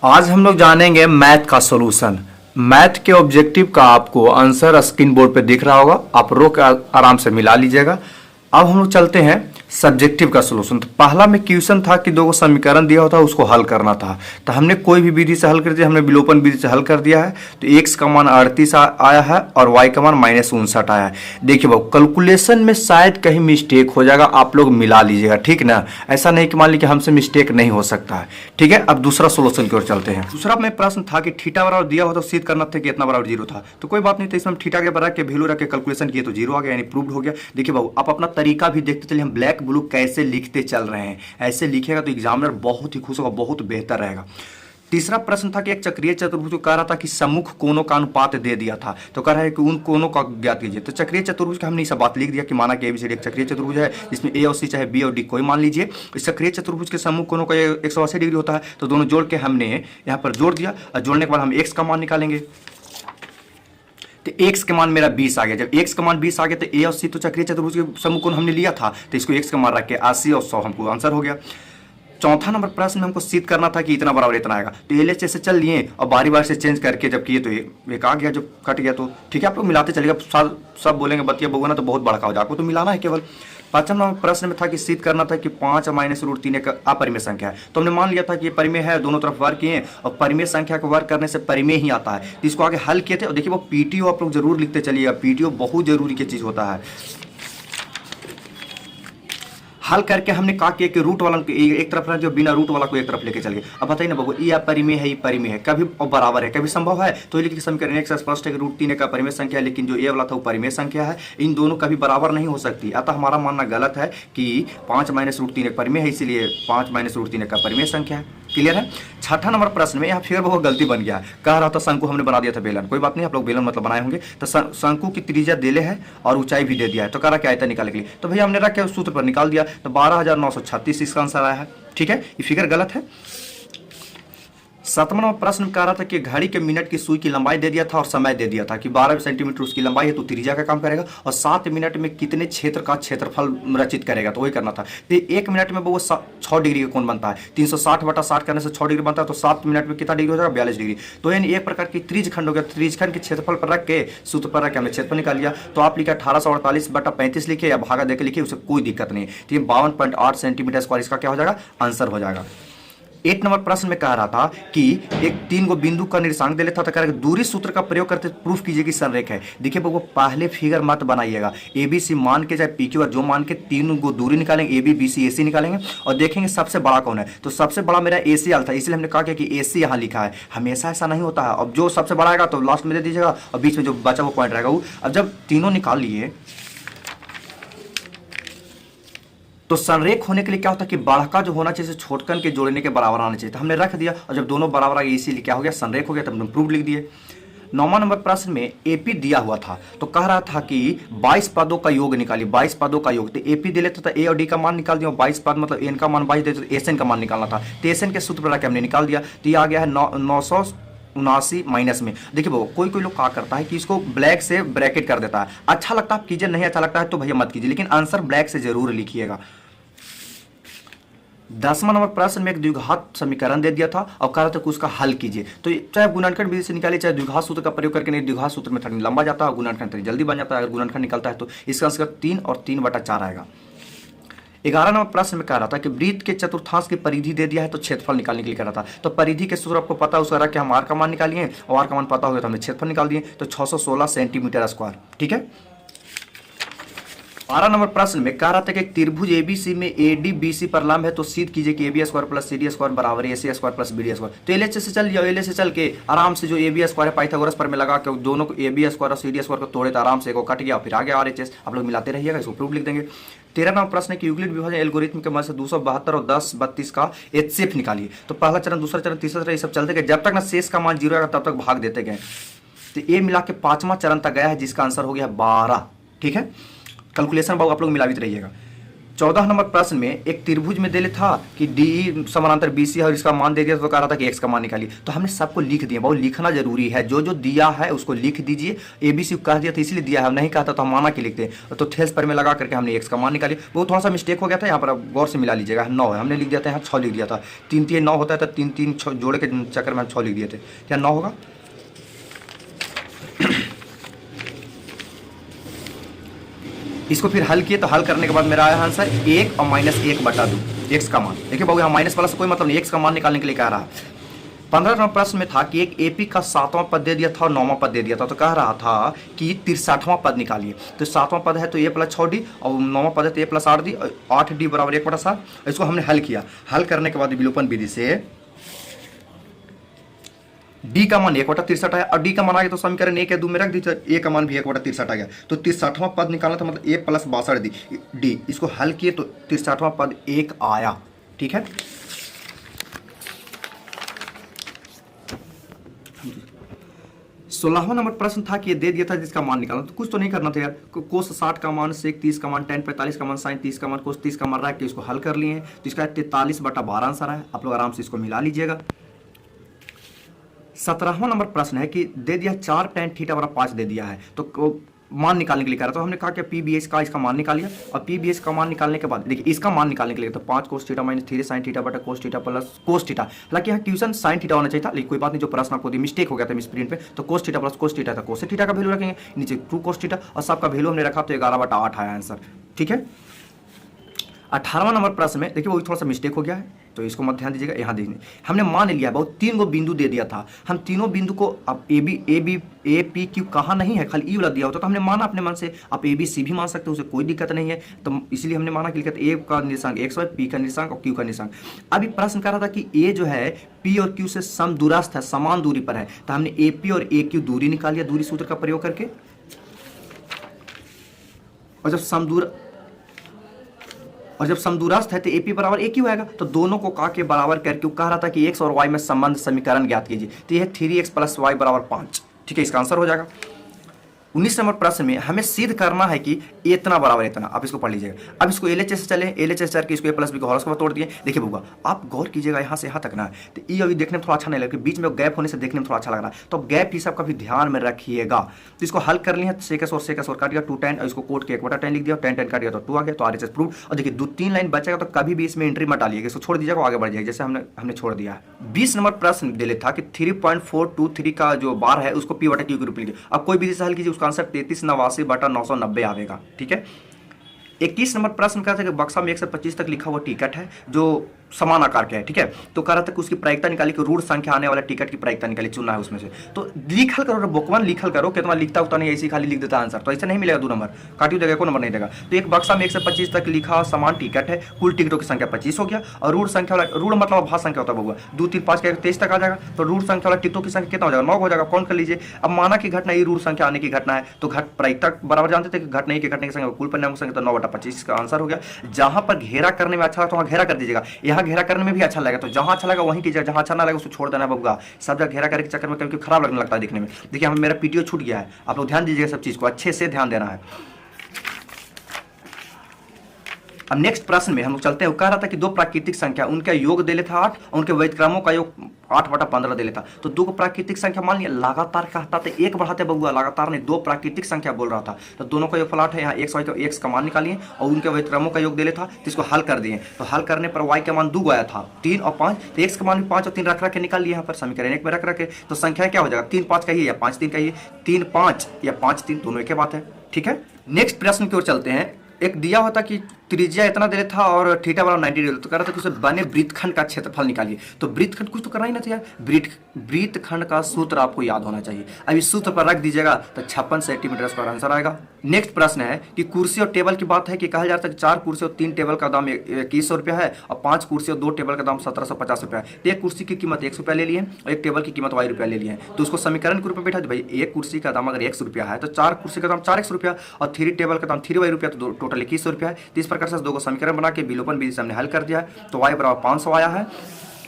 आज हम लोग जानेंगे मैथ का सॉल्यूशन। मैथ के ऑब्जेक्टिव का आपको आंसर स्क्रीन बोर्ड पे दिख रहा होगा, आप रोक आराम से मिला लीजिएगा। अब हम लोग चलते हैं सब्जेक्टिव का सॉल्यूशन। तो पहला में क्वेश्चन था कि दो समीकरण दिया होता उसको हल करना था, तो हमने कोई भी विधि से हल कर दिया, हमने विलोपन विधि से हल कर दिया है। तो x का मान 38 आया है और y का मान -59 आया है। देखिए बाबू, कैलकुलेशन में शायद कहीं मिस्टेक हो जाएगा, आप लोग मिला लीजिएगा, ठीक ना। ऐसा नहीं कि मान लीजिए हमसे मिस्टेक नहीं हो सकता है, ठीक है। अब दूसरा सोल्यूशन की ओर चलते हैं। दूसरा में प्रश्न था कि थीटा बराबर दिया हो तो सिद्ध करना था कि इतना बराबर 0 था। तो कोई बात नहीं, तो इसमें थीटा के बराबर के वैल्यू रख के कैलकुलेशन किए तो 0 आ गया, यानी प्रूव्ड हो गया। देखिए बाबू, आप अपना तरीका भी देखते चलिए, हम ब्लैक ब्लू कैसे लिखते चल रहे हैं। ऐसे लिखेगा तो एग्जामिनर बहुत ही खुश होगा, बहुत बेहतर रहेगा। तीसरा प्रश्न था कि एक चक्रीय चतुर्भुज को कह रहा था कि सम्मुख कोणों का अनुपात दे दिया था, तो कह रहा है कि उन कोणों का ज्ञात कीजिए। तो चक्रीय चतुर्भुज का हमने ये सब बात लिख दिया कि माना कि ABCD एक चक्रीय चतुर्भुज है, जिसमें A और C चाहे B और D कोई मान लीजिए। इस चक्रीय चतुर्भुज के सम्मुख कोणों का 180 डिग्री होता है, तो दोनों जोड़ के हमने यहाँ पर जोड़ दिया और जोड़ने के बाद हम x का मान निकालेंगे। तो x का मान मेरा 20 आ गया। जब x का मान 20 आ गया तो A और C तो चक्रीय चतुर्भुज के सम्मुख कोण हमने लिया था, तो इसको x का मान रख के 80 और 100 हमको आंसर हो गया। चौथा नंबर प्रश्न में हमको सिद्ध करना था कि इतना बराबर इतना आएगा, तो LHS से चल लिए और बारी बारी से चेंज करके जब किए तो एक आ गया, जो कट गया तो ठीक है। आप लोग मिलाते चलिएगा, सब बोलेंगे बतिया बउआ ना तो बहुत बड़का हो जाए, आपको तो मिलाना है केवल। पांचवा नंबर प्रश्न में था कि सिद्ध करना था कि 5 -√3 एक अपरिमेय संख्या है। तो हमने मान लिया था कि ये परिमेय है, दोनों तरफ वर्ग किए और परिमेय संख्या को वर्ग करने से परिमेय ही आता है, तो इसको आगे हल किए थे। और देखिए वो PTO आप लोग जरूर लिखते चलिएगा, PTO बहुत जरूरी की चीज होता है। हल करके हमने कहा कि रूट वाला एक तरफ जो बिना रूट वाला को एक तरफ लेके चल गए। अब बताइए ना बाबू, ये अपरिमेय है, ये परिमेय है, कभी बराबर है, कभी संभव है। तो लिखिए समीकरण एक से स्पष्ट है कि √3 का परिमेय संख्या है, लेकिन जो ए वाला था वो परिमेय संख्या है, इन दोनों कभी बराबर नहीं हो सकती। अतः हमारा मानना गलत है कि 5 -√3 एक परिमेय है, इसीलिए 5 -√3 का परिमेय संख्या है। क्लियर है। छठा नंबर प्रश्न में यहाँ फिर बहुत गलती बन गया, कह रहा था शंकु हमने बना दिया था बेलन। कोई बात नहीं, आप लोग बेलन मतलब बनाए होंगे। तो शंकु की त्रिज्या देले है और ऊंचाई भी दे दिया है, तो कह रहा क्या आयतन निकालने के लिए, तो भैया हमने रख के सूत्र पर निकाल दिया, तो 12,936 इसका आंसर आया है, ठीक है। ये फिगर गलत है। सातवां नंबर प्रश्न कह रहा था कि घड़ी के मिनट की सुई की लंबाई दे दिया था और समय दे दिया था कि 12 सेंटीमीटर उसकी लंबाई है, तो त्रिज्या का काम करेगा, और 7 मिनट में कितने क्षेत्र का क्षेत्रफल रचित करेगा, तो वही करना था। तो 1 मिनट में वो 6 डिग्री का कोण बनता है, 360/60 करने से 6 डिग्री बनता है, तो 7 मिनट में कितना डिग्री हो जाएगा, 42 डिग्री। तो यानी एक प्रकार की त्रिज्यखंड हो गया। त्रिज्यखंड के क्षेत्रफल पर रख के सूत्र पर रख के हमने क्षेत्रफल निकाल लिया। तो आप लिखे 1848/35 लिखे या भागा देकर लिखिए, उससे कोई दिक्कत नहीं। तो ये 52.8 सेंटीमीटर स्क्वायर इसका क्या हो जाएगा, आंसर हो जाएगा। 8 नंबर प्रश्न में कह रहा था कि एक 3 गो बिंदु का निर्देशांक दे लेता था, कह दूरी सूत्र का प्रयोग करते प्रूफ कीजिए कि संरेख है। देखिए वो पहले फिगर मत बनाइएगा, ABC मान के चाहे PQ और जो मान के 3 गो दूरी निकालेंगे, AB BC AC निकालेंगे और देखेंगे सबसे बड़ा कौन है। तो सबसे बड़ा मेरा AC आया था, इसलिए हमने कहा कि AC यहाँ लिखा है। हमेशा ऐसा नहीं होता है, अब जो सबसे बड़ा आएगा तो लास्ट में दे दीजिएगा और बीच में जो बचा वो पॉइंट रहेगा वो। अब जब तीनों निकाल लिए तो संरेख होने के लिए क्या होता है कि बड़का जो होना चाहिए छोटकन के जोड़ने के बराबर आना चाहिए, तो हमने रख दिया और जब दोनों बराबर आ गए इसीलिए क्या हो गया, संरेख हो गया, तब हमने प्रूफ लिख दिए। 9वां नंबर प्रश्न में AP दिया हुआ था, तो कह रहा था कि 22 पदों का योग निकालिए, 22 पदों का योग। तो AP दे लेता था, A और D का मान निकाल दिया, 22 पद मतलब N का मान 22 देते तो SN का मान निकालना था, तो SN के सूत्र पर हमने निकाल दिया। तो ये आ गया है 979 माइनस में। देखिए वो कोई लोग क्या करता है कि इसको ब्लैक से ब्रैकेट कर देता है, अच्छा लगता है कीजिए, नहीं अच्छा लगता है तो भैया मत कीजिए, लेकिन आंसर ब्लैक से जरूर लिखिएगा। 10वां नंबर प्रश्न में एक द्विघात समीकरण दे दिया था और कहा था कि उसका हल कीजिए। तो चाहे गुणनखंड विधि से निकालिए चाहे द्विघात सूत्र का प्रयोग करके, नहीं द्विघात सूत्र में थोड़ा लंबा जाता है, गुणनखंड थोड़ी जल्दी बन जाता है। अगर गुणनखंड निकलता है तो इसका आंसर 3 और 3/4 आएगा। 11 नंबर प्रश्न में कह रहा था कि वृत्त के चतुर्थांश की परिधि दे दिया है, तो क्षेत्रफल निकालने के लिए कह रहा था। तो परिधि के सूत्र आपको पता है, उसका कि हम R का मान निकालिए और R का मान पता हो गया तो हमने क्षेत्रफल निकाल दिए, तो 616 सेंटीमीटर स्क्वायर, ठीक है। 12 नंबर प्रश्न में कह रहा था कि एक त्रिभुज ABC में AD BC पर लंब है, तो सिद्ध कीजिए कि AB square plus CD square बराबर AC square plus BD square. तो LHS से चल जाओ, LHS से चल के आराम से जो AB स्क्वायर है पाइथागोरस पर में लगा के दोनों को AB स्क्वायर और CD स्क्वायर को तोड़े तो आराम से एक कट गया, फिर आ गया RHS। आप लोग मिलाते रहिएगा, इसको प्रूफ लिख देंगे। 13 नंबर प्रश्न की यूक्लिड विभाजन एल्गोरिथम के मदद से 272 और 10 32 का HCF निकालिए। तो पहला चरण, दूसरा चरण, तीसरा चरण, ये सब चलते गए, जब तक ना शेष का मान 0 आएगा तब तक भाग देते गए। तो ये मिला के 5वां चरण तक गया है, जिसका आंसर हो गया 12, ठीक है। कैलकुलेशन बाबू आप लोग मिलावित रहिएगा। 14 नंबर प्रश्न में एक त्रिभुज में दे था कि डी समानांतर बीसी है और इसका मान दे दिया तो कह रहा था कि एक्स का मान निकालिए। तो हमने सबको लिख दिया, बहुत लिखना जरूरी है, जो जो दिया है उसको लिख दीजिए। एबीसी कह दिया तो इसलिए दिया है, नहीं कहता तो हम माना के लिखते हैं। तो थेस पर में लगा करके हमने एक्स का मान निकाली। वो थोड़ा सा मिस्टेक हो गया था, यहाँ पर गौर से मिला लीजिएगा। 9 है, हमने लिख दिया था, यहाँ 6 लिख दिया था। 3 3 9 होता है तो 3 3 6 जोड़े के चक्कर में हम 6 लिख दिए थे, क्या 9 होगा। इसको फिर हल किए तो हल करने के बाद मेरा आया आंसर 1 और -1/2 एक्स का मान। देखिए बाबू यहाँ माइनस वाला से कोई मतलब नहीं, एक्स का मान निकालने के लिए कह रहा है। 15 नंबर प्रश्न में था कि एक एपी का 7वां पद दे दिया था और 9वां पद दे दिया था। तो कह रहा था कि 63वां पद निकालिए। तो 7वां पद है तो a + 6d और 9वां पद है तो a + 8d, 8d = 1/7। इसको हमने हल किया। हल करने के बाद विलोपन विधि से d का मान 1/63 आया और d का मान आ गया तो समीकरण 1 या 2 में रख दीजिए। a का मान भी 1/63 आ गया। तो 63वां पद निकालना था, मतलब a + 62d। इसको हल किए तो 63वां पद 1 आया। ठीक है, 16वां नंबर प्रश्न था कि ये दे दिया था जिसका मान निकालना, तो कुछ तो नहीं करना था यार। कोस 60 का मान, सेक 30 का मान, tan 45 का मान, sin 30 का मान, कोस 30 का मान रख के इसको हल कर लिए हैं। तो इसका 43/12 आंसर है। आप लोग आराम से इसको मिला लीजिएगा। 17वां नंबर प्रश्न है कि दे दिया 4 tan थीटा = 5 दे दिया है, तो मान निकालने के लिए कह रहा था। तो हमने कहा कि PBH का इसका मान निकालिए और PBH का मान निकालने के बाद देखिए इसका मान निकालने के लिए तो 5 cos थीटा - 3 sin थीटा बटा cos theta plus cos theta. हालांकि यहाँ ट्यूशन sin थीटा होना चाहिए था, लेकिन कोई बात नहीं, जो प्रश्न आपको मिस्टेक हो गया था स्क्रीन पे। तो cos theta plus cos theta था, cos थीटा का वैल्यू रखेंगे, नीचे 2 cos थीटा और सबका वैल्यू हमने रखा तो 11/8 आया आंसर। ठीक है, 18वां नंबर प्रश्न में देखिए वो थोड़ा सा मिस्टेक हो गया है, तो इसको मत ध्यान दीजिएगा। यहाँ देखिए हमने मान लिया है बहुत 3 गो बिंदु दे दिया था। हम तीनों बिंदु को अब ए पी क्यू कहाँ नहीं है, खाली ई वाला दिया होता तो हमने माना अपने मन से। आप ए बी सी भी मान सकते हो, उसे कोई दिक्कत नहीं है। तो इसलिए हमने माना कि ए का निर्देशांक x, पी का निर्देशांक और क्यू का निर्देशांक। अभी प्रश्न कर रहा था कि ए जो है पी और क्यू से समदूरस्थ है, समान दूरी पर है। तो हमने ए पी और ए क्यू दूरी निकाल लिया दूरी सूत्र का प्रयोग करके। और जब समदूरस्थ है तो AP = AQ आएगा। तो दोनों को का के बराबर करके कह रहा था कि x और y में संबंध समीकरण ज्ञात कीजिए। तो यह 3x + y = 5। ठीक है, इसका आंसर हो जाएगा। 19 नंबर प्रश्न में हमें सिद्ध करना है कि इतना बराबर इतना। आप इसको पढ़ लीजिएगा। अब इसको LHS से चले, LHS चल के इसको a + b को होल स्क्वायर तोड़ दिए। देखिए बउआ आप गौर कीजिएगा यहाँ से यहाँ तक ना, तो ये अभी देखने में थोड़ा अच्छा नहीं लग रहा, बीच में गैप होने से देखने में थोड़ा अच्छा लग रहा है। तो गैप ही सब का भी ध्यान में रखिएगा। तो इसको हल कर लिए, सेकस और काट दिया 2 tan और इसको कोट के 1/10 लिख दिया, 10 काट दिया तो 2 आ गया। तो RHS प्रूव। और देखिए 2-3 लाइन बचेगा तो कभी भी इसमें एंट्री मत डालिएगा, इसको छोड़ दीजिएगा, आगे बढ़ जाएगा जैसे हमने छोड़ दिया है। 20 नंबर प्रश्न दे लेता कि 3.423 का जो बार है उसको P/Q के रूप में लिखिए। अब कोई विधि से हल कीजिए, उसका आंसर 3389/990 आवेगा। ठीक है, 21 नंबर प्रश्न का था कि बक्सा में 1 से 25 तक लिखा हुआ टिकट है जो समान आकार के है। ठीक है, तो कह रहा था कि उसकी प्रायिकता निकाली कि ऋण संख्या आने वाला टिकट की प्रायिकता निकाली, चुनना है उसमें से। तो लिखल करो, बुकवन लिखल करो, कितना लिखता उतना नहीं, ऐसे खाली लिख देता आंसर। तो ऐसे नहीं मिलेगा 2 नंबर, काटियो देगा, कोई नंबर नहीं देगा। तो एक बक्सा में 1 से 25 तक लिखा समान टिकट है, कुल टिकटों की संख्या 25 हो गया। और ऋण संख्या वाला, ऋण मतलब भाग संख्या होता है, 2 3 5 का 23 तक आ जाएगा। तो ऋण संख्या वाला टिकटों की संख्या कितना हो जाएगा, 9 हो जाएगा। कौन कर लीजिए। अब माना कि घटना ये ऋण संख्या आने की घटना है, तो घट प्रायिकता बराबर जानते थे कि घटना की घटने की संख्या कुल परिणाम की संख्या, तो 9/25 का आंसर हो गया। जहां पर घेरा करने में अच्छा तो वहां घेरा कर दीजिएगा, यहाँ घेरा करने में भी अच्छा लगेगा तो जहां अच्छा लगा वहीं कीजिएगा, जहां अच्छा ना लगा उसको छोड़ देना बबुआ। सब जगह घेरा करने के चक्कर में कभी खराब लगने लगता है दिखने में। देखिए हम मेरा PTO छूट गया है, आप लोग ध्यान दीजिएगा, सब चीज को अच्छे से ध्यान देना है। अब नेक्स्ट प्रश्न में हम लोग चलते हैं। कह रहा था कि 2 प्राकृतिक संख्या उनका योग दे लेता 8 और उनके व्यतिक्रमों का योग 8/15 दे लेता। तो 2 को प्राकृतिक संख्या मान लिया, लगातार कहता था 1 बढ़ाते बबुआ, लगातार नहीं 2 प्राकृतिक संख्या बोल रहा था। तो दोनों का योग 8 है, यहाँ x y तो x का मान निकालिए और उनके व्यतिक्रमों का योग दे लेता, तो इसको हल कर दिए। तो हल करने पर y का मान 2 आया था, 3 और 5। तो x का मान भी 5 और 3 रख के निकाल लिया यहाँ पर समीकरण 1 में रख के। तो संख्या क्या हो जाएगा, 3 5 का ही या 5 3 का ही, 3 5 या 5 3 दोनों एक ही बात है। ठीक है, नेक्स्ट प्रश्न की ओर चलते हैं। एक दिया होता कि त्रिज्या इतना दे था और थीटा = 90 डिग्री, तो कह रहा था कि उसे बने वृत्तखंड का क्षेत्रफल निकालिए। तो वृत्तखंड कुछ तो करना ही ना था यार, वृत्तखंड का सूत्र आपको याद होना चाहिए। अब इस सूत्र पर रख दीजिएगा तो 56 सेंटीमीटर स्क्वायर आंसर आएगा। नेक्स्ट प्रश्न है कि कुर्सी और टेबल की बात है कि कहा जाता है कि 4 कुर्सी और 3 टेबल का दाम 2100 रुपया है और 5 कुर्सी और 2 टेबल का दाम 1750 रुपया है। तो एक कुर्सी की कीमत 100 रुपया ले लिए और एक टेबल की कीमत y रुपया ले लिए। तो उसको समीकरण के रूप में बैठा दे भाई, एक कुर्सी का दाम अगर 100 रुपया है तो 4 कुर्सी का दाम 4x रुपया और 3 टेबल का दाम 3y रुपया, तो टोटल 2100 रुपया है। तो इस प्रकार से 2 को समीकरण बना के विलोपन विधि से हमने हल कर दिया है। तो y = 500 आया है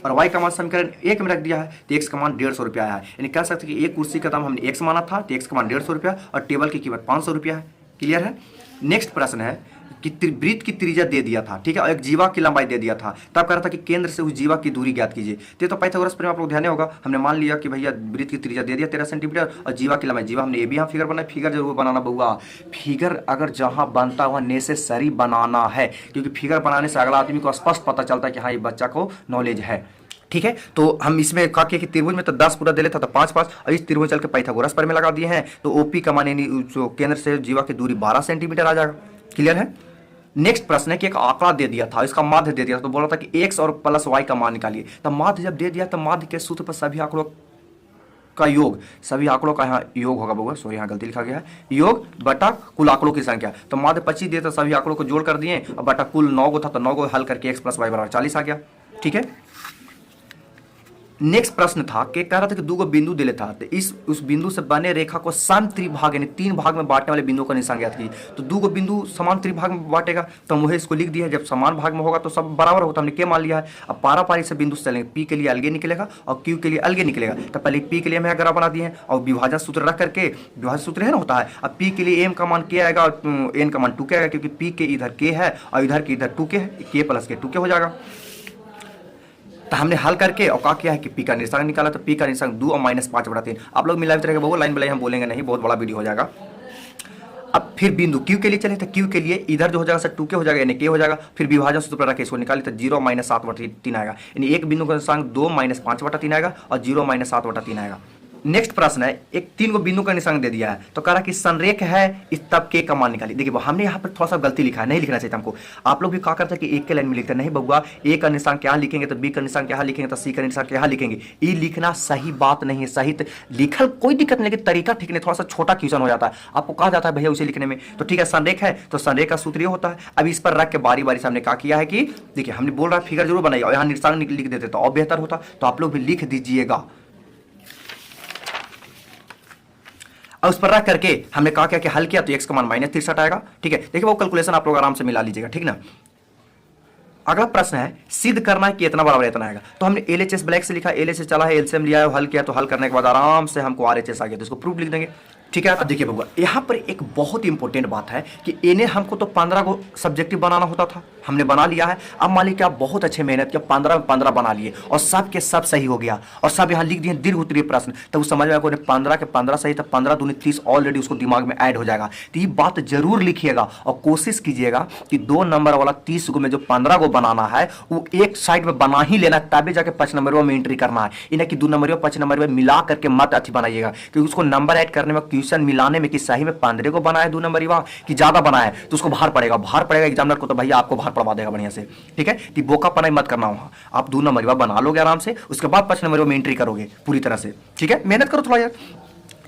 और y का मान समीकरण 1 में रख दिया है, तो x का मान 150 रुपया आया है। यानी कह सकते हैं कि एक कुर्सी का दाम हमने x माना था, तो x का मान 150 रुपया और टेबल की कीमत 500 रुपया है। क्लियर है। नेक्स्ट प्रश्न है कि वृत्त की त्रिज्या दे दिया था, ठीक है, और एक जीवा की लंबाई दे दिया था, तब कह रहा था कि केंद्र से उस जीवा की दूरी ज्ञात कीजिए। तो पाइथागोरस प्रमेय आप लोग ध्यान होगा, हमने मान लिया कि भैया वृत्त की त्रिज्या दे दिया 13 सेंटीमीटर और जीवा की लंबाई, जीवा हमने ये भी यहाँ फिगर बनाया, फिगर जरूर बनाना बउआ, फिगर अगर जहां बनता हुआ नेसेसरी बनाना है, क्योंकि फिगर बनाने से अगला आदमी को स्पष्ट पता चलता है कि हाँ ये बच्चा को नॉलेज है, ठीक है। तो हम इसमें कहा कि त्रिभुज में तो 10 पूरा दे लेता था 5 5, और इस त्रिभुज चल के पाइथागोरस प्रमेय लगा दिए हैं, तो ओपी का मान यानी जो केंद्र से जीवा की दूरी 12 सेंटीमीटर आ जाएगा। क्लियर है। नेक्स्ट प्रश्न है कि एक आंकड़ा दे दिया था, इसका माध्य दे दिया था, तो बोला था कि x और प्लस y का मान निकालिए। तो माध्य जब दे दिया तो माध्य के सूत्र पर सभी आंकड़ों का योग, सभी आंकड़ों का यहाँ योग होगा बउआ, सॉरी यहाँ गलती लिखा गया है, योग बटा कुल आंकड़ों की संख्या। तो माध्य 25 दिए तो सभी आंकड़ों को जोड़ कर दिए, और बटा कुल 9 को था तो 9 को हल करके x प्लस वाई बराबर 40 आ गया, ठीक है। नेक्स्ट प्रश्न था कि कह रहा था कि दो गो बिंदु दिले था, तो इस उस बिंदु से बने रेखा को सम त्रिभाग यानी 3 भाग में बांटने वाले बिंदु का निशान ज्ञात कीजिए। तो दो गो बिंदु समान त्रिभाग में बांटेगा, तो मुझे इसको लिख दिया, जब समान भाग में होगा तो सब बराबर होगा, तो हमने क्या मान लिया है। अब पारापारी से बिंदु से चलेंगे, पी के लिए अलगे निकलेगा और क्यू के लिए अलगे निकलेगा। तो पहले पी के लिए हमें ग्राफ बना दिए हैं और विभाजन सूत्र रख करके, विभाजन सूत्र है ना होता है, अब पी के लिए एम का मान क्या आएगा और एन का मान 2 के आएगा, क्योंकि पी के इधर के है और इधर के इधर 2 के है, के प्लस के 2 के हो जाएगा। तो हमने हल करके और क्या किया है कि पी का निशान निकाला, तो पी का निशान 2 और -5/3। आप लोग मिला तरह बहुत लाइन बनाई, हम बोलेंगे नहीं, बहुत बड़ा वीडियो हो जाएगा। अब फिर बिंदु क्यू के लिए चले, तो क्यू के लिए इधर जो हो जाएगा सर 2 के हो जाएगा यानी के हो जाएगा, फिर विभाजन सूत्र पर रखे इसको निकाले तो 0 -7/3 आएगा, यानी एक बिंदु का निशान 2 -5/3 आएगा और 0 -7/3 आएगा। नेक्स्ट प्रश्न है, एक 3 को बिंदु का निशान दे दिया है, तो कह रहा कि संरेख है इस तब के का मान निकालिए। देखिए हमने यहाँ पर थोड़ा सा गलती लिखा है, नहीं लिखना चाहिए हमको। आप लोग भी कहा करते हैं कि एक के लाइन में लिखते नहीं बउआ, ए का निशान क्या लिखेंगे तो बी का निशान क्या लिखेंगे तो सी का निशान क्या लिखेंगे, ये लिखना सही बात नहीं है। सही लिखल कोई दिक्कत नहीं, लेकिन तरीका ठीक नहीं, थोड़ा सा छोटा क्वेश्चन हो जाता है, आपको कहा जाता है भैया उसे लिखने में। तो ठीक है, संरेख है तो संरेख का सूत्र ये होता है। अब इस पर रख के बारी बारी से हमने क्या किया है कि देखिए हमने बोल रहा है फिगर जरूर बनाइए और यहाँ निशान लिख देते तो और बेहतर होता, तो आप लोग भी लिख दीजिएगा। और उस पर रख करके हमने कहा क्या कि हल किया तो x का मान -63 आएगा, ठीक है। देखिए वो कैलकुलेशन आप लोग आराम से मिला लीजिएगा, ठीक ना। अगला प्रश्न है सिद्ध करना है कि इतना बराबर इतना आएगा, तो हमने LHS ब्लैक से लिखा, LHS चला है, एलसीएम लिया है, हल किया, तो हल करने के बाद आराम से हमको RHS आ गया, तो इसको प्रूफ लिख देंगे, ठीक है। अब देखिए बउआ यहाँ पर एक बहुत इंपॉर्टेंट बात है कि इन्हें हमको तो 15 को सब्जेक्टिव बनाना होता था, हमने बना लिया है। अब मान लीजिए आप बहुत अच्छे मेहनत किया, 15 में 15 बना लिए और सब के सब सही हो गया और सब यहाँ लिख दिए दीर्घ उत्तरीय प्रश्न, तब उस समझ में आपको 15 के 15 सही, तो 15 दूनी 30 ऑलरेडी उसको दिमाग में ऐड हो जाएगा। तो ये बात जरूर लिखिएगा और कोशिश कीजिएगा कि 2 नंबर वाला 30 को में जो 15 को बनाना है वो एक साइड में बना ही लेना, तभी जाके 5 नंबर में एंट्री करना है, इन्हें कि 2 नंबर में 5 नंबर में मिला करके मत अच्छी बनाइएगा, क्योंकि उसको नंबर ऐड करने में क्वेश्चन मिलाने में कि सही में 15 को बनाया 2 नंबर कि ज्यादा बनाया तो उसको भार पड़ेगा एग्जामिनर को, तो भैया आपको भार पड़वा देगा बढ़िया से, ठीक है। तो बोका पनाई मत करना वहां, आप 2 नंबर बना लोगे आराम से, उसके बाद 5 नंबर में एंट्री करोगे पूरी तरह से, ठीक है। मेहनत करो थोड़ा यार।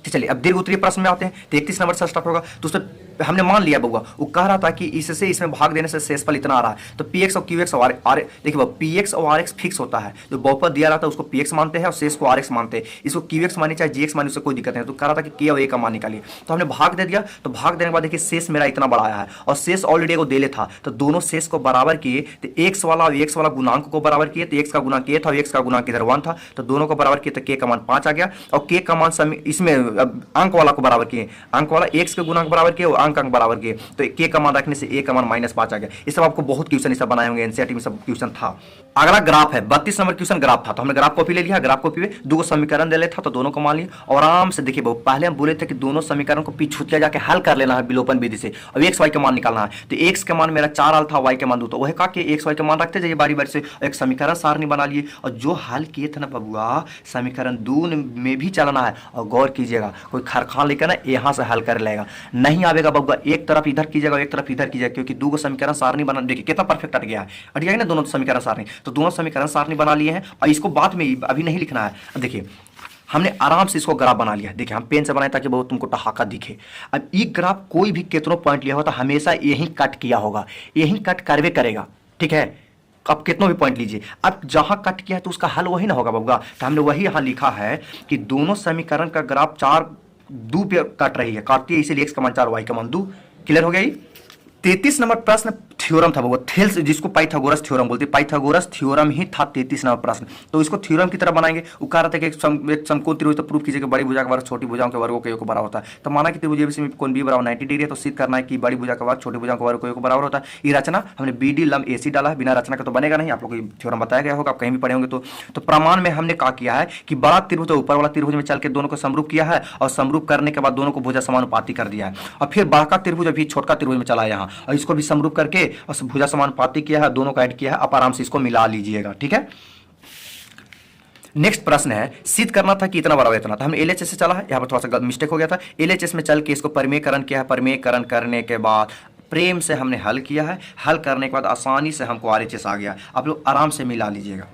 चलिए अब दीर्घ उत्तरीय प्रश्न में आते हैं, तो 31 नंबर से स्टार्ट होगा, तो उसमें हमने मान लिया बउआ, वो कह रहा था कि इससे इसमें भाग देने से शेषफल इतना आ रहा है, तो px और qx और r देखिए px और rx फिक्स होता है, जो बहुपद दिया रहता है उसको px मानते हैं और शेष को rx मानते हैं, इसको qx माने चाहे gx माने उससे कोई दिक्कत नहीं। तो कह रहा था कि k और a का मान निकालिए, तो हमने भाग दे दिया, तो भाग देने के बाद देखिए शेष मेरा इतना बड़ा आया है और शेष ऑलरेडी को दे ले था, तो दोनों शेष को बराबर किए, तो x वाला और x वाला गुणांक को बराबर किए, तो x का गुणांक a था और x का गुणांक इधर 1 था, तो दोनों को बराबर किए तो k का मान 5 आ गया और k का मान इसमें अंक वाला को बराबर किए, अंक वाला x के गुणांक बराबर किए और अंक बराबर किए, तो k का मान रखने से a का मान -5 आ गया। ये सब आपको बहुत क्वेश्चन इस सब बनाए होंगे, एनसीईआरटी में सब क्वेश्चन था। अगला ग्राफ है, 32 नंबर क्वेश्चन ग्राफ था, तो हमने ग्राफ कॉपी ले लिया, ग्राफ कॉपी में 2 समीकरण दे लेता, तो दोनों को मान लिया और आराम से देखिए बहुत पहले हम बोले थे कि दोनों समीकरण को पिछुतिया जाके हल कर लेना है विलोपन विधि से, अब x y का मान निकालना है। तो x का मान मेरा 4 आल था, y का मान 2, तो वह कहा कि x y का मान रखते जाइए बारी बारी से, एक समीकरण सारणी बना लिए और जो हल किए थे ना बबुआ समीकरण 2 में भी चलना है, और गौर कीजिएगा कोई खरखान लेकर ना यहाँ से हल कर लेगा, नहीं आवेगा बबुआ, एक तरफ इधर कीजिएगा एक तरफ इधर कीजिएगा, क्योंकि 2 समीकरण सारणी बना, देखिए कितना परफेक्ट अट गया है, अट गया ना दोनों समीकरण सारणी, तो दोनों समीकरण सारणी बना लिए हैं और इसको बाद में अभी नहीं लिखना है। अब देखिए हमने आराम से इसको ग्राफ बना लिया, देखिए हम पेन से बनाए ताकि बहुत तुमको ठहाका दिखे। अब ये ग्राफ कोई भी कितनों पॉइंट लिया होता हमेशा यही कट किया होगा, यही कट करवे करेगा, ठीक है। अब कितनों भी पॉइंट लीजिए, अब जहां कट किया है तो उसका हल वही ना होगा बबुआ, तो हमने वही यहां लिखा है कि दोनों समीकरण का ग्राफ 4 2 पे कट रही है, काटती है, इसीलिए x का मान 4 y का मान 2। क्लियर हो गया। 33 नंबर प्रश्न थ्योरम था वो थेल्स, जिसको पाइथागोरस थ्योरम बोलते हैं, पाइथागोरस थ्योरम ही था 33 नंबर प्रश्न। तो इसको थ्योरम की तरह बनाएंगे। वो कह रहा था कि एक समकोण त्रिभुज, तो प्रूफ कीजिए कि बड़ी भुजा का वर्ग छोटी भुजाओं के वर्गों के योग को बराबर होता है। तो माना कि त्रिभुज एबीसी में कोण बी बराबर 90 डिग्री है, तो सिद्ध करना है कि बड़ी भुजा का वर्ग छोटी भुजाओं के वर्ग के योग को बराबर होता है। ये रचना हमने बीडी लंब एसी डाला है, बिना रचना का तो बनेगा नहीं। आप लोग को थ्योरम बताया गया होगा, आप कहीं भी पढ़े होंगे। तो प्रमाण में हमने क्या किया है कि बड़ा त्रिभुज ऊपर वाला त्रिभुज में चल के दोनों को समरूप किया है, और समरूप करने के बाद दोनों को भुजा समानुपाती कर दिया है। और फिर बड़ा त्रिभुज अभी छोटका त्रिभुज में चला है यहाँ, और इसको भी समरूप करके और भुजा समानुपाती किया है, दोनों को ऐड किया है। आप आराम से इसको मिला लीजिएगा, ठीक है। नेक्स्ट प्रश्न है, सिद्ध करना था कि इतना बराबर इतना था। हमने एलएचएस से चला है, यहाँ पर थोड़ा सा मिस्टेक हो गया था। एलएचएस में चल के इसको परिमेयकरण किया है, परिमेयकरण करने के बाद प्रेम से हमने हल किया है। हल करने के बाद आसानी से हमको आरएचएस आ गया। आप लोग आराम से मिला लीजिएगा।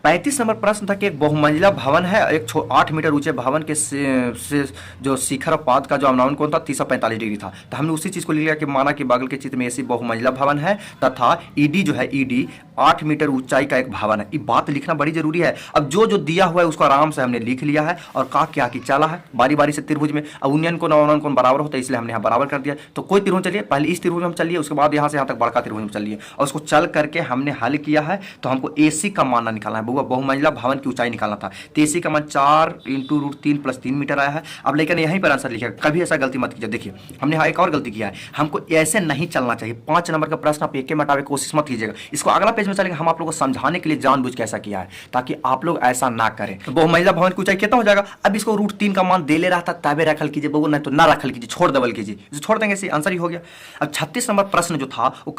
35 नंबर प्रश्न था कि एक बहुमंजिला भवन है, एक 8 मीटर ऊंचे भवन के से जो शिखर पाद का जो अवनमन कोण था 345 डिग्री था। तो हमने उसी चीज को लिया कि माना कि बगल के चित्र में ऐसी बहुमंजिला भवन है तथा ईडी जो है ईडी 8 मीटर ऊंचाई का एक भवन है। ये बात लिखना बड़ी जरूरी है। अब जो जो दिया हुआ है उसको आराम से हमने लिख लिया है, और क्या कि चला है बारी बारी से त्रिभुज में। अब उन्नयन कोण अवनमन कोण बराबर होता है, इसलिए हमने यहाँ बराबर कर दिया। तो कोई त्रिभुज चलिए, पहले इस त्रिभुज में हम चलिए, उसके बाद यहाँ से यहाँ तक बड़का त्रिभुज में चलिए, और उसको चल करके हमने हल किया है। तो हमको एसी का मान निकालना है, बहुमंजिला भवन की ऊंचाई निकालना था। तो एसी का मान 4 × √3 + 3 मीटर आया है। अब लेकिन यहीं पर आंसर लिखा, कभी ऐसा गलती मत कीजिए। देखिए हमने यहाँ एक और गलती किया है, हमको ऐसे नहीं चलना चाहिए। 5 नंबर का प्रश्न आप एक में हटावे कोशिश मत कीजिएगा। इसको अगला पेज में चलेंगे, हम आप लोगों को समझाने के लिए जानबूझ के ऐसा किया है ताकि आप लोग ऐसा ना करें। तो बहुमंजिला भवन की ऊंचाई कितना हो जाएगा? अब इसको √3 का मान दे ले रहा था, तबे रखल कीजिए बबू, नहीं तो ना रखल कीजिए, छोड़ दबल कीजिए। छोड़ देंगे, आंसर ही हो गया। अब 36 नंबर प्रश्न जो था वो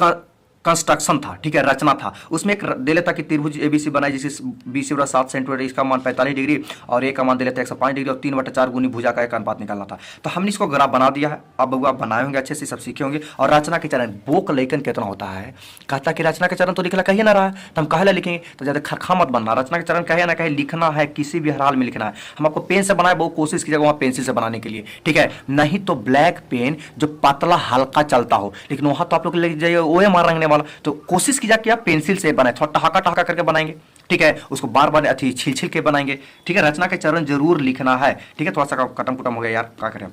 कंस्ट्रक्शन था, ठीक है, रचना था। उसमें एक दे लेता कि त्रिभुज एबीसी बनाई, जिससे बीसी 7 सेंटीमीटर, इसका मान 45 डिग्री और ए का मान दे लेता 105 डिग्री, और 3/4 गुनी भुजा का एक अनुपात निकालना था। तो हमने इसको ग्राफ बना दिया है। अब आप बनाए होंगे अच्छे से, सब सीखे होंगे। और रचना के चरण बोक लेखन कितना होता है, कहता कि रचना के चरण तो लिखना कहिए ना रहा है, तो हम कहला लिखेंगे, तो ज्यादा खरखा मत बनना। रचना के चरण कहे ना कहे लिखना है, किसी भी हाल में लिखना है। हम आपको पेन से बनाए, बहुत कोशिश कीजिएगा वहाँ पेंसिल से बनाने के लिए, ठीक है। नहीं तो ब्लैक पेन जो पतला हल्का चलता हो, लेकिन वहाँ तो आप लोग ले जाइए ओए मार रंगने वाला। तो कोशिश कीजिए कि आप पेंसिल से बनाए, थोड़ा ठहाका ठहाका करके बनाएंगे, ठीक है। उसको बार बार अच्छी छील छील के बनाएंगे, ठीक है। रचना के चरण जरूर लिखना है, ठीक है। थोड़ा सा कटम कुटम हो गया यार, क्या करें,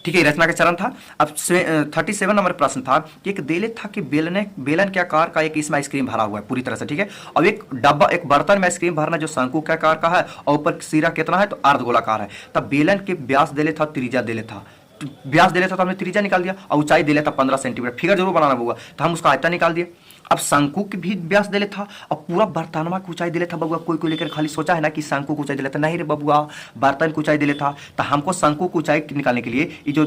ठीक है। रचना का चरण था। अब 37 नंबर प्रश्न था कि एक देले था कि बेलन के आकार का एक इसमें आइसक्रीम भरा हुआ है पूरी तरह से, ठीक है। अब एक डब्बा, एक बर्तन में आइसक्रीम भरना जो शंकु के आकार का है, और ऊपर सिरा कितना है, तो अर्धगोलाकार है। तब बेलन के व्यास देले था, त्रिज्या देले था। व्यास दे लेता तो हमने त्रिज्या निकाल दिया, और ऊंचाई दे लेता 15 सेंटीमीटर। फिगर जरूर बनाना होगा, तो हम उसका आयतन निकाल दिया। अब शंकु की भी व्यास दे लेता, और पूरा बर्तनवा की ऊंचाई दे लेता। बबुआ कोई लेकर खाली सोचा है ना कि शंकु की ऊंचाई दे लेता, नहीं रे बबुआ, बर्तन की ऊंचाई दे लेता। तो हमको शंकु की ऊंचाई निकालने के लिए ये जो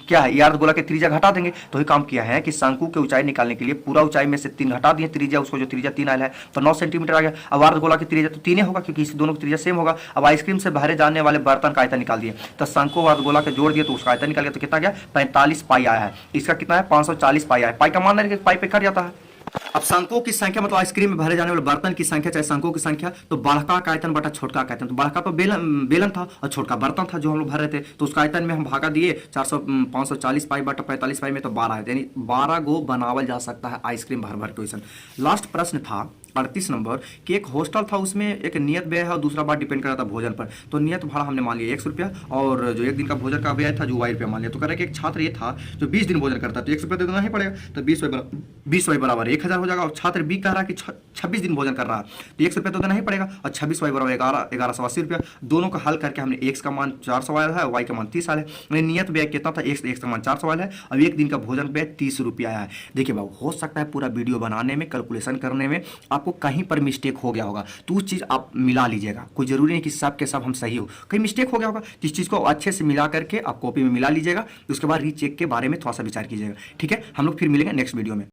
क्या है, अर्धगोला के त्रिज्या घटा देंगे। तो ये काम किया है कि शंकु की ऊंचाई निकालने के लिए पूरा ऊंचाई में से 3 घटा दिए त्रिज्या, उसको जो त्रिज्या 3 आया है, तो 9 सेंटीमीटर आ गया। अब अर्धगोला की त्रिज्या तो 3 होगा, क्योंकि इस दोनों की त्रिज्या सेम होगा। अब आइसक्रीम से भरे जाने वाले बर्तन का आयतन निकाल दिए, तो शंकु और अर्धगोला के जोड़ दिए, तो उसका आयतन निकाल गया। तो कितना गया, 45 पाई आया है। इसका कितना है, 540 पाई आया है। पाई का मान है, पाई पे कट जाता है। अब शंकुओं की संख्या मतलब आइसक्रीम में भरे जाने वाले बर्तन की संख्या चाहे शंकुओं की संख्या, तो बड़का का आयतन बटा छोटका का आयतन। तो बड़का तो बेलन था, और छोटका बर्तन था जो हम लोग भर रहे थे। तो उसका आयतन में हम भागा दिए 540 पाई बटा 45 पाई में, तो 12 है, यानी 12 गो बनावल जा सकता है आइसक्रीम भर भर के। वैसे लास्ट प्रश्न था 38 नंबर कि एक हॉस्टल था, उसमें एक नियत व्यय है और दूसरा बात डिपेंड कर रहा था भोजन पर। तो नियत भाड़ा हमने मान लिया 100 रुपया, और जो एक दिन का भोजन का व्यय था जो 22 रुपया मान लिया। तो कह रहा है कि एक छात्र ये था जो 20 दिन भोजन करता है, तो 100 रुपया देना ही पड़ेगा। तो 20 बराबर 1000 हो जाएगा। और छात्र बी कह रहा है कि 26 दिन भोजन कर रहा है, तो 100 रुपया तो देना ही पड़ेगा। और 26 बराबर 1180 रुपया। दोनों का हल करके हमने x का मान 400 आया है, y का मान 30 आया है। नियत व्यय कितना था, x का मान 400 आया है। अब एक दिन का भोजन व्यय 30 रुपया आया है। देखिए बाबू, हो सकता है पूरा वीडियो बनाने में, कैलकुलेशन करने में आपको कहीं पर मिस्टेक हो गया होगा, तो उस चीज आप मिला लीजिएगा। कोई जरूरी नहीं कि सब के सब हम सही हो, कहीं मिस्टेक हो गया होगा, तो इस चीज को अच्छे से मिला करके आप कॉपी में मिला लीजिएगा। उसके बाद रीचेक के बारे में थोड़ा सा विचार कीजिएगा, ठीक है। हम लोग फिर मिलेंगे नेक्स्ट वीडियो में।